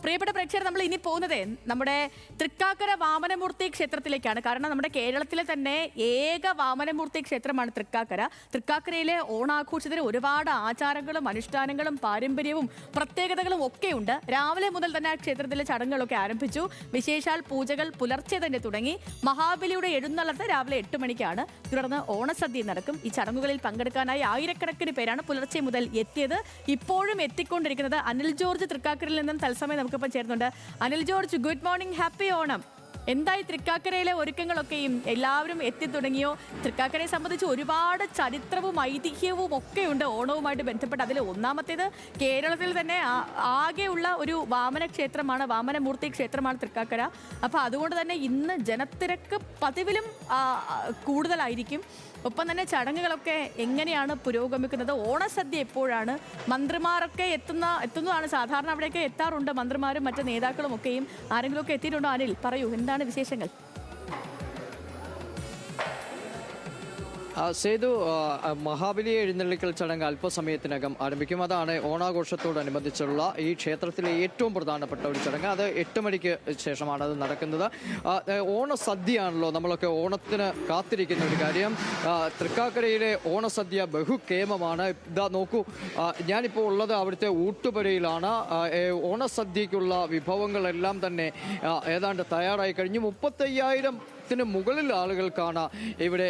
പ്രിയപ്പെട്ട പ്രേക്ഷകർ, നമ്മൾ ഇനി പോകുന്നത് നമ്മുടെ തൃക്കാക്കര വാമനമൂർത്തി ക്ഷേത്രത്തിലേക്കാണ്. കാരണം നമ്മുടെ കേരളത്തിലെ തന്നെ ഏക വാമനമൂർത്തി ക്ഷേത്രമാണ് തൃക്കാക്കര. തൃക്കാക്കരയിലെ ഓണാഘോഷത്തിന് ഒരുപാട് ആചാരങ്ങളും അനുഷ്ഠാനങ്ങളും പാരമ്പര്യവും പ്രത്യേകതകളും ഒക്കെയുണ്ട്. രാവിലെ മുതൽ തന്നെ ആ ക്ഷേത്രത്തിലെ ചടങ്ങുകളൊക്കെ ആരംഭിച്ചു. വിശേഷാൽ പൂജകൾ പുലർച്ചെ തന്നെ തുടങ്ങി. മഹാബലിയുടെ എഴുന്നള്ളത്ത് രാവിലെ 8 മണിക്കാണ്. തുടർന്ന് ഓണസദ്യ നടക്കും. ഈ ചടങ്ങുകളിൽ പങ്കെടുക്കാനായി ആയിരക്കണക്കിന് പേരാണ് പുലർച്ചെ മുതൽ എത്തിയത്. ഇപ്പോഴും എത്തിക്കൊണ്ടിരിക്കുന്നത് അനിൽ ജോർജ് തൃക്കാക്കരയിൽ നിന്നും തത്സമയം നമുക്കിപ്പോൾ ചേർന്നുണ്ട്. Anil George, good morning, happy Onam. എന്തായി തൃക്കാക്കരയിലെ ഒരുക്കങ്ങളൊക്കെയും? എല്ലാവരും എത്തി തുടങ്ങിയോ? തൃക്കാക്കരയെ സംബന്ധിച്ച് ഒരുപാട് ചരിത്രവും ഐതിഹ്യവും ഒക്കെയുണ്ട് ഓണവുമായിട്ട് ബന്ധപ്പെട്ട്. അതിൽ ഒന്നാമത്തേത് കേരളത്തിൽ തന്നെ ആകെയുള്ള ഒരു വാമന ക്ഷേത്രമാണ്, വാമനമൂർത്തി ക്ഷേത്രമാണ് തൃക്കാക്കര. അപ്പോൾ അതുകൊണ്ട് തന്നെ ഇന്ന് ജനത്തിരക്ക് പതിവിലും കൂടുതലായിരിക്കും. ഒപ്പം തന്നെ ചടങ്ങുകളൊക്കെ എങ്ങനെയാണ് പുരോഗമിക്കുന്നത്? ഓണസദ്യ എപ്പോഴാണ്? മന്ത്രിമാരൊക്കെ എത്തുന്നതാണ്. സാധാരണ അവിടെയൊക്കെ എത്താറുണ്ട് മന്ത്രിമാരും മറ്റ് നേതാക്കളും ഒക്കെയും. ആരെങ്കിലുമൊക്കെ എത്തിയിട്ടുണ്ടോ? അനിൽ, പറയൂ, എന്താണ് വിശേഷങ്ങൾ? സേതു, മഹാബലി എഴുന്നള്ളിക്കൽ ചടങ്ങ് അല്പസമയത്തിനകം ആരംഭിക്കും. അതാണ് ഓണാഘോഷത്തോടനുബന്ധിച്ചുള്ള ഈ ക്ഷേത്രത്തിലെ ഏറ്റവും പ്രധാനപ്പെട്ട ഒരു ചടങ്ങ്. അത് 8 മണിക്ക് ശേഷമാണ് അത് നടക്കുന്നത്. ഓണസദ്യയാണല്ലോ നമ്മളൊക്കെ ഓണത്തിന് കാത്തിരിക്കുന്ന ഒരു കാര്യം. തൃക്കാക്കരയിലെ ഓണസദ്യ ബഹുക്കേമമാണ്. ഇതാ നോക്കൂ, ഞാനിപ്പോൾ ഉള്ളത് അവിടുത്തെ ഊട്ടുപുരയിലാണ്. ഓണസദ്യക്കുള്ള വിഭവങ്ങളെല്ലാം തന്നെ ഏതാണ്ട് തയ്യാറായി കഴിഞ്ഞു. 35,000 മുകളിൽ ആളുകൾക്കാണ് ഇവർ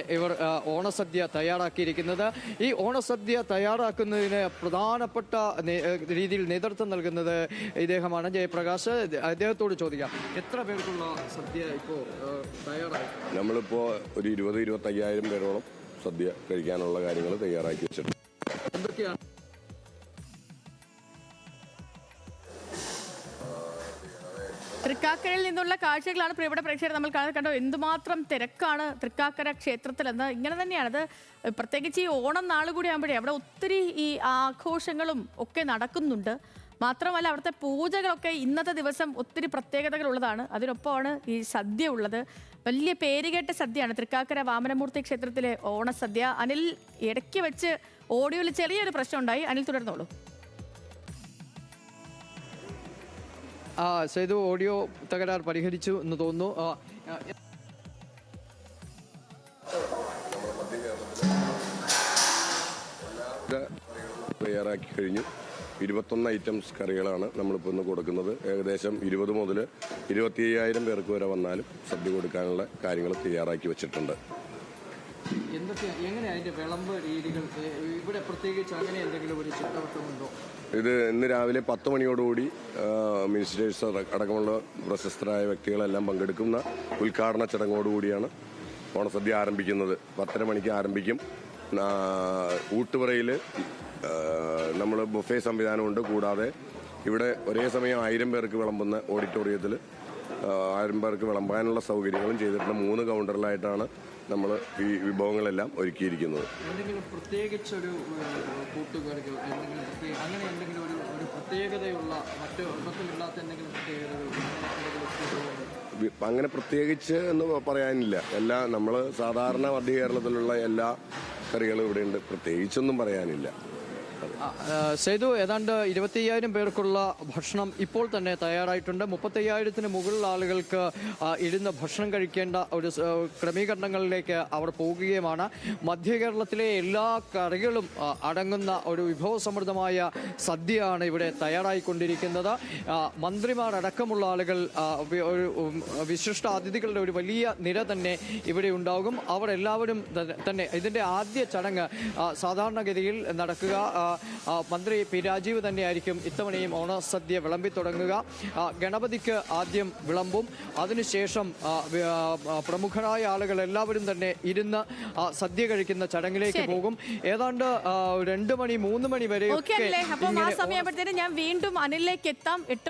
ഓണസദ്യ തയ്യാറാക്കിയിരിക്കുന്നത്. ഈ ഓണസദ്യ തയ്യാറാക്കുന്നതിന് പ്രധാനപ്പെട്ട രീതിയിൽ നേതൃത്വം നൽകുന്നത് ഇദ്ദേഹമാണ്, ജയപ്രകാശ്. അദ്ദേഹത്തോട് ചോദിക്കാം, എത്ര പേർക്കുള്ള സദ്യ ഇപ്പോൾ തയ്യാറായി? നമ്മളിപ്പോൾ ഒരു 20-25,000 പേരോളം സദ്യ കഴിക്കാനുള്ള കാര്യങ്ങൾ തയ്യാറാക്കി വെച്ചിട്ടുണ്ട്. എന്തൊക്കെയാണ്? തൃക്കാക്കരയിൽ നിന്നുള്ള കാഴ്ചകളാണ് പ്രിയപ്പെട്ട പ്രേക്ഷകർ നമ്മൾ കണ്ടോ. എന്തുമാത്രം തിരക്കാണ് തൃക്കാക്കര ക്ഷേത്രത്തിലെന്ന്. ഇങ്ങനെ തന്നെയാണത്. പ്രത്യേകിച്ച് ഈ ഓണം നാൾ കൂടി ആകുമ്പോഴേ അവിടെ ഒത്തിരി ഈ ആഘോഷങ്ങളും ഒക്കെ നടക്കുന്നുണ്ട്. മാത്രമല്ല അവിടുത്തെ പൂജകളൊക്കെ ഇന്നത്തെ ദിവസം ഒത്തിരി പ്രത്യേകതകളുള്ളതാണ്. അതിനൊപ്പമാണ് ഈ സദ്യ ഉള്ളത്. വലിയ പേരുകേട്ട സദ്യയാണ് തൃക്കാക്കര വാമനമൂർത്തി ക്ഷേത്രത്തിലെ ഓണസദ്യ. അനിൽ, ഇടയ്ക്ക് വെച്ച് ഓഡിയോയിൽ ചെറിയൊരു പ്രശ്നം ഉണ്ടായി. അനിൽ, തുടർന്നോളൂ. സേതു, ഓഡിയോ തകരാർ പരിഹരിച്ചു എന്ന് തോന്നുന്നു. തയ്യാറാക്കി കഴിഞ്ഞു. 21 ഐറ്റംസ് കറികളാണ് നമ്മളിപ്പോൾ ഇന്ന് കൊടുക്കുന്നത്. ഏകദേശം 20 മുതൽ 25,000 പേർക്ക് വരെ വന്നാലും സദ്യ കൊടുക്കാനുള്ള കാര്യങ്ങൾ തയ്യാറാക്കി വെച്ചിട്ടുണ്ട്. ഇത് ഇന്ന് രാവിലെ 10 മണിയോടുകൂടി മിനിസ്റ്റേഴ്സ് അടക്കമുള്ള പ്രശസ്തരായ വ്യക്തികളെല്ലാം പങ്കെടുക്കുന്ന ഉദ്ഘാടന ചടങ്ങോടുകൂടിയാണ് ഓണസദ്യ ആരംഭിക്കുന്നത്. 10:30 മണിക്ക് ആരംഭിക്കും. ഊട്ടുപുരയിൽ നമ്മൾ ബുഫേ സംവിധാനമുണ്ട്. കൂടാതെ ഇവിടെ ഒരേ സമയം 1000 പേർക്ക് വിളമ്പുന്ന ഓഡിറ്റോറിയത്തിൽ 1000 പേർക്ക് വിളമ്പാനുള്ള സൗകര്യങ്ങളും ചെയ്തിട്ടുണ്ട്. 3 കൗണ്ടറിലായിട്ടാണ് നമ്മൾ ഈ വിഭവങ്ങളെല്ലാം ഒരുക്കിയിരിക്കുന്നത്. പ്രത്യേകിച്ചൊരു കൂട്ടുകറികൾ അങ്ങനെ എന്തെങ്കിലും ഒരു പ്രത്യേകതയുള്ള അങ്ങനെ പ്രത്യേകിച്ച് എന്ന് പറയാനില്ല. നമ്മൾ സാധാരണ മധ്യ കേരളത്തിലുള്ള എല്ലാ കറികളും ഇവിടെയുണ്ട്. പ്രത്യേകിച്ചൊന്നും പറയാനില്ല. സേതു, ഏതാണ്ട് 25,000 പേർക്കുള്ള ഭക്ഷണം ഇപ്പോൾ തന്നെ തയ്യാറായിട്ടുണ്ട്. 35,000 മുകളിൽ ആളുകൾക്ക് ഇരുന്ന് ഭക്ഷണം കഴിക്കേണ്ട ഒരു ക്രമീകരണങ്ങളിലേക്ക് അവർ പോകുകയുമാണ്. മധ്യ കേരളത്തിലെ എല്ലാ കറികളും അടങ്ങുന്ന ഒരു വിഭവസമൃദ്ധമായ സദ്യയാണ് ഇവിടെ തയ്യാറായിക്കൊണ്ടിരിക്കുന്നത്. മന്ത്രിമാരടക്കമുള്ള ആളുകൾ, ഒരു വിശിഷ്ട അതിഥികളുടെ ഒരു വലിയ നിര തന്നെ ഇവിടെ ഉണ്ടാകും. അവർ എല്ലാവരും തന്നെ ഇതിൻ്റെ ആദ്യ ചടങ്ങ് സാധാരണഗതിയിൽ നടക്കുക. മന്ത്രി പി രാജീവ് തന്നെയായിരിക്കും ഇത്തവണയും ഓണസദ്യ വിളമ്പി തുടങ്ങുക. ഗണപതിക്ക് ആദ്യം വിളമ്പും. അതിനുശേഷം പ്രമുഖരായ ആളുകൾ എല്ലാവരും തന്നെ ഇരുന്ന് സദ്യ കഴിക്കുന്ന ചടങ്ങിലേക്ക് പോകും. ഏതാണ്ട് 2 മണി 3 മണി വരെ. അപ്പോൾ ആ സമയമാകുമ്പോഴത്തേനും ഞാൻ വീണ്ടും അനിലേക്ക് എത്താം. 8